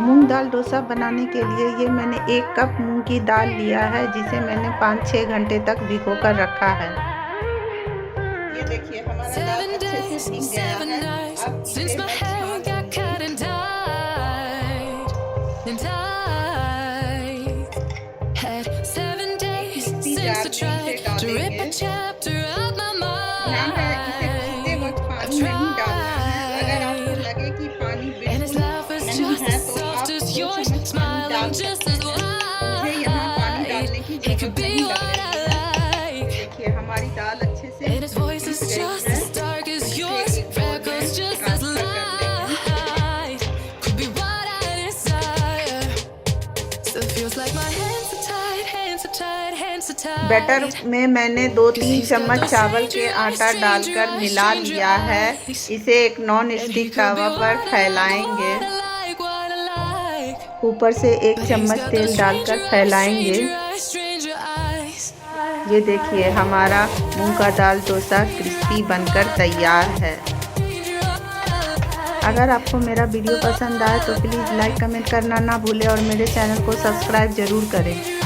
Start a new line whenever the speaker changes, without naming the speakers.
मूंग दाल डोसा बनाने के लिए ये मैंने 1 कप मूंग की दाल लिया है, जिसे मैंने 5-6 घंटे तक भिगो कर रखा है। ये देखिए हमारा दाल अच्छे से भीग गया है। अब इसे मैं छान लूंगी। मिक्सी जार में इसे डालेंगे। ध्यान है, इसे भूनते वक्त पानी नहीं डालना है। अगर आपको लगे कि पानी बिल्कुल नहीं है तो आप 2 चम्मच पानी डाल सकते हैं। मुझे यहाँ पानी डालने की जरूरत नहीं लग रही है। देखिए हमारी दाल अच्छे से भीग गई है। इसे एक बाउल में ट्रांसफर कर लेंगे। बैटर में मैंने 2-3 चम्मच चावल के आटा डालकर मिला लिया है। इसे एक नॉन स्टिक तवा पर फैलाएंगे। ऊपर से 1 चम्मच तेल डालकर फैलाएंगे। ये देखिए हमारा मूंग का दाल डोसा क्रिस्पी बनकर तैयार है। अगर आपको मेरा वीडियो पसंद आए तो प्लीज़ लाइक कमेंट करना ना भूलें और मेरे चैनल को सब्सक्राइब ज़रूर करें।